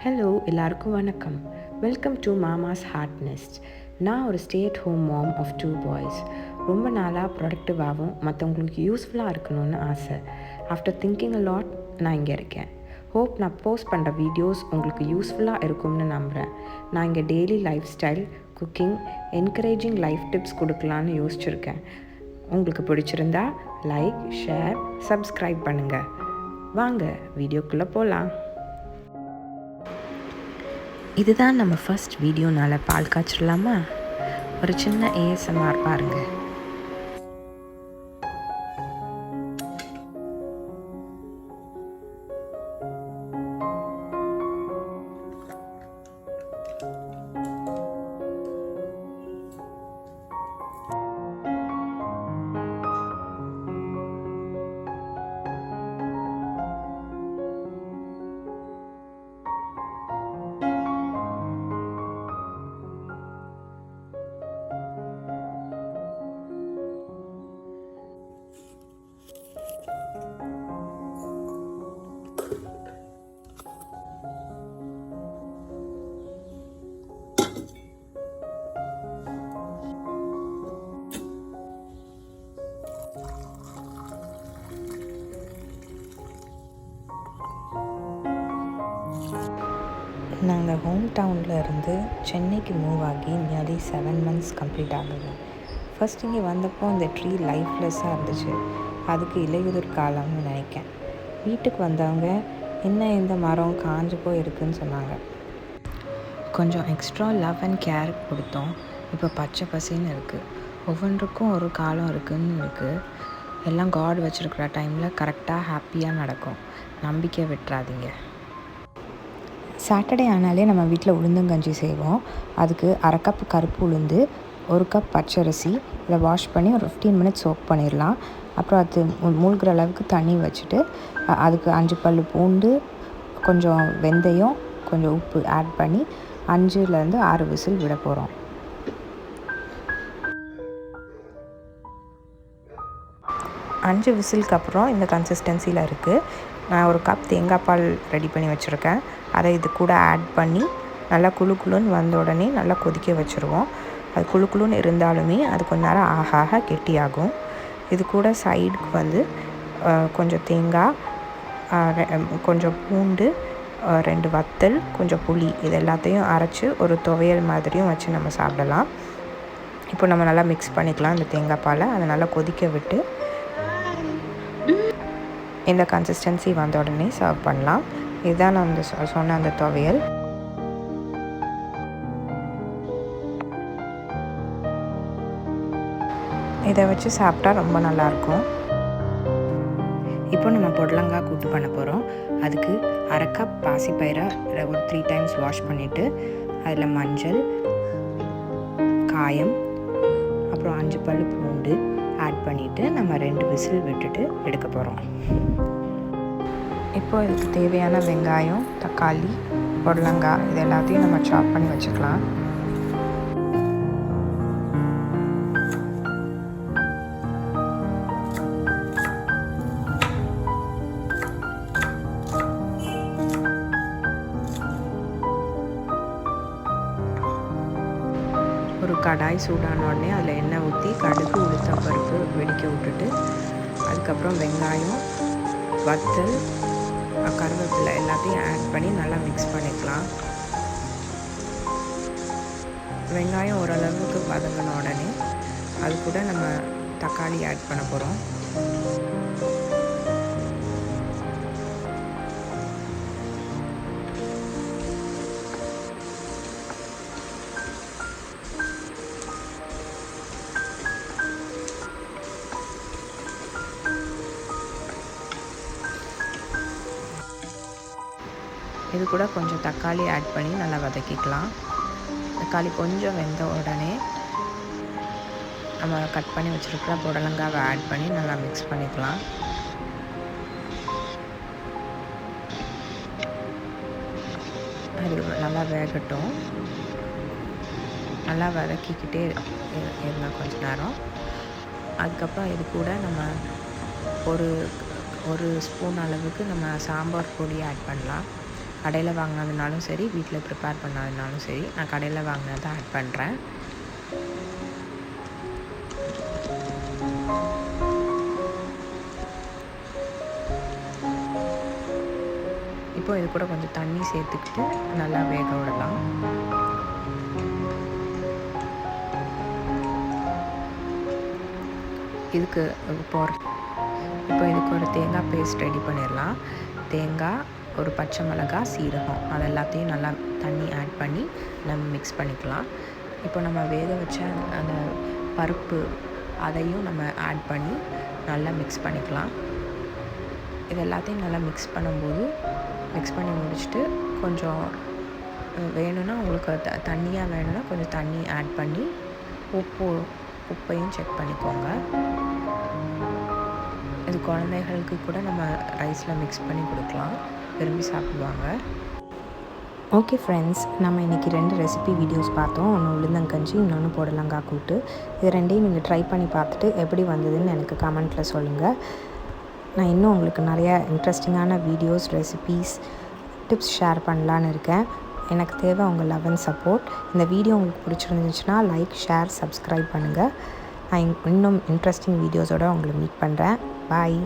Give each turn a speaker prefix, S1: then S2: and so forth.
S1: Hello எல்லாருக்கும் வணக்கம். Welcome to Mama's Heart Nest. நான் ஒரு stay at home mom of 2 boys. ரொம்ப நாளாக ப்ரொடக்டிவாகவும் மற்றவங்களுக்கு யூஸ்ஃபுல்லாக இருக்கணும்னு ஆசை. ஆஃப்டர் திங்கிங் அ லாட் நான் இங்கே இருக்கேன். ஹோப் நான் போஸ்ட் பண்ணுற வீடியோஸ் உங்களுக்கு யூஸ்ஃபுல்லாக இருக்கும்னு நம்புகிறேன். நான் இங்கே daily life style, cooking, encouraging life tips கொடுக்கலான்னு யோசிச்சுருக்கேன். உங்களுக்கு பிடிச்சிருந்தா லைக், ஷேர், சப்ஸ்கிரைப் பண்ணுங்கள். வாங்க வீடியோக்குள்ளே போகலாம். இதுதான் நம்ம ஃபர்ஸ்ட் வீடியோனால பால் காய்ச்சிடலாமா? ஒரு சின்ன ஏஎஸ்எம்ஆர் பாருங்கள். நாங்கள் ஹோம் டவுனில் இருந்து சென்னைக்கு மூவ் ஆகி நியர்லி 7 months கம்ப்ளீட் ஆகுது. ஃபஸ்ட் இங்கே வந்தப்போ இந்த ட்ரீ லைஃப்லெஸ்ஸாக இருந்துச்சு. அதுக்கு இலையுதிர் காலம்னு நினைக்கேன். வீட்டுக்கு வந்தவங்க என்ன இந்த மரம் காஞ்சு போய் இருக்குன்னு சொன்னாங்க. கொஞ்சம் எக்ஸ்ட்ரா லவ் அண்ட் கேர் கொடுத்தோம். இப்போ பச்சை பசின்னு இருக்குது. ஒவ்வொன்றுக்கும் ஒரு காலம் இருக்குதுன்னு இருக்குது. எல்லாம் காட் வச்சுருக்கிற டைமில் கரெக்டாக ஹாப்பியாக நடக்கும். நம்பிக்கை விட்டுறாதீங்க. சாட்டர்டே ஆனாலே நம்ம வீட்டில் உளுந்தங்கஞ்சி செய்வோம். அதுக்கு 1/2 கப் கருப்பு உளுந்து, 1 கப் பச்சரிசி இதை வாஷ் பண்ணி ஒரு 15 minutes சோக் பண்ணிடலாம். அப்புறம் அது மூழ்கிற அளவுக்கு தண்ணி வச்சுட்டு அதுக்கு 5 பல் பூண்டு, கொஞ்சம் வெந்தயம், கொஞ்சம் உப்பு ஆட் பண்ணி 5லேருந்து 6 விசில் விட போகிறோம். அஞ்சு விசிலுக்கு அப்புறம் இந்த கன்சிஸ்டன்சியில் இருக்குது. நான் 1 கப் தேங்காய் பால் ரெடி பண்ணி வச்சுருக்கேன். அதை இது கூட ஆட் பண்ணி நல்லா குளுன்னு வந்த உடனே நல்லா கொதிக்க வச்சுருவோம். அது குளுன்னு இருந்தாலுமே அது கொஞ்ச நேரம் ஆக கெட்டியாகும். இது கூட சைடுக்கு கொஞ்சம் தேங்காய், கொஞ்சம் பூண்டு, 2 வத்தல், கொஞ்சம் புளி இது எல்லாத்தையும் அரைச்சி ஒரு துவையல் மாதிரியும் வச்சு நம்ம சாப்பிடலாம். இப்போ நம்ம நல்லா மிக்ஸ் பண்ணிக்கலாம் இந்த தேங்காய் பாலை. அதை நல்லா கொதிக்க விட்டு இந்த கன்சிஸ்டன்சி வந்த உடனே சர்வ் பண்ணலாம். இதுதான் நான் சொன்ன அந்த துவையல். இதை வச்சு சாப்பிட்டா ரொம்ப நல்லாயிருக்கும். இப்போ நம்ம புடலங்காய் கூட்டு பண்ண போகிறோம். அதுக்கு 1/2 கப் பாசிப்பயிரை ஒரு 3 times வாஷ் பண்ணிவிட்டு அதில் மஞ்சள், காயம், அப்புறம் 5 பல் பூண்டு ஆட் பண்ணிவிட்டு நம்ம 2 விசில் விட்டுட்டு எடுக்க போகிறோம். இப்போ இதுக்கு தேவையான வெங்காயம், தக்காளி, புடலங்காய் இது எல்லாத்தையும் நம்ம சாப் பண்ணி வச்சுக்கலாம். ஒரு கடாய் சூடான உடனே அதில் எண்ணெய் ஊற்றி கடுகு, உளுத்தம் பருப்பு வெடிக்க விட்டுட்டு அதுக்கப்புறம் வெங்காயம், வத்தல், கருவேப்பிலை எல்லாத்தையும் ஆட் பண்ணி நல்லா மிக்ஸ் பண்ணிக்கலாம். வெங்காயம் ஓரளவுக்கு வதங்கின உடனே அது கூட நம்ம தக்காளி ஆட் பண்ண போகிறோம். இது கூட கொஞ்சம் தக்காளி ஆட் பண்ணி நல்லா வதக்கிக்கலாம். தக்காளி கொஞ்சம் வெந்த உடனே நம்ம கட் பண்ணி வச்சுருக்கிற புடலங்காவை ஆட் பண்ணி நல்லா மிக்ஸ் பண்ணிக்கலாம். அது நல்லா வேகட்டும். நல்லா வதக்கிக்கிட்டே இருந்தால் கொஞ்ச நேரம். அதுக்கப்புறம் இது கூட நம்ம ஒரு ஸ்பூன் அளவுக்கு நம்ம சாம்பார் பொடி ஆட் பண்ணலாம். கடையில் வாங்கினதுனாலும் சரி, வீட்டில் ப்ரிப்பேர் பண்ணதுனாலும் சரி, நான் கடையில் வாங்கினதை ஆட் பண்ணுறேன். இப்போ இது கூட கொஞ்சம் தண்ணி சேர்த்துக்கிட்டு நல்லா வேக விடலாம். இதுக்கு இப்போ இதுக்கு ஒரு தேங்காய் பேஸ்ட் ரெடி பண்ணிடலாம். தேங்காய், ஒரு பச்சை மிளகாய், சீரகம், அது எல்லாத்தையும் நல்லா தண்ணி ஆட் பண்ணி நம்ம மிக்ஸ் பண்ணிக்கலாம். இப்போ நம்ம வேக வச்ச அந்த பருப்பு அதையும் நம்ம ஆட் பண்ணி நல்லா மிக்ஸ் பண்ணிக்கலாம். இது எல்லாத்தையும் நல்லா மிக்ஸ் பண்ணி முடிச்சுட்டு கொஞ்சம் வேணும்னா உங்களுக்கு தண்ணியாக வேணும்னா கொஞ்சம் தண்ணி ஆட் பண்ணி உப்பையும் செக் பண்ணிக்கோங்க. இது குழந்தைகளுக்கு கூட நம்ம ரைஸில் மிக்ஸ் பண்ணி கொடுக்கலாம், விரும்பி சாப்பிடுவாங்க. ஓகே ஃப்ரெண்ட்ஸ், நம்ம இன்றைக்கி 2 ரெசிபி வீடியோஸ் பார்த்தோம். ஒன்று உளுந்தங்கஞ்சி, இன்னொன்று புடலங்காய் கூட்டு. இது ரெண்டையும் நீங்கள் ட்ரை பண்ணி பார்த்துட்டு எப்படி வந்ததுன்னு எனக்கு கமெண்ட்டில் சொல்லுங்கள். நான் இன்னும் உங்களுக்கு நிறையா இன்ட்ரெஸ்டிங்கான வீடியோஸ், ரெசிபீஸ், டிப்ஸ் ஷேர் பண்ணலான்னு இருக்கேன். எனக்கு தேவை உங்கள் லவ் அண்ட் சப்போர்ட். இந்த வீடியோ உங்களுக்கு பிடிச்சிருந்துச்சுன்னா லைக், ஷேர், சப்ஸ்கிரைப் பண்ணுங்கள். நான் இன்னும் இன்ட்ரெஸ்டிங் வீடியோஸோடு உங்களை மீட் பண்ணுறேன். பாய்.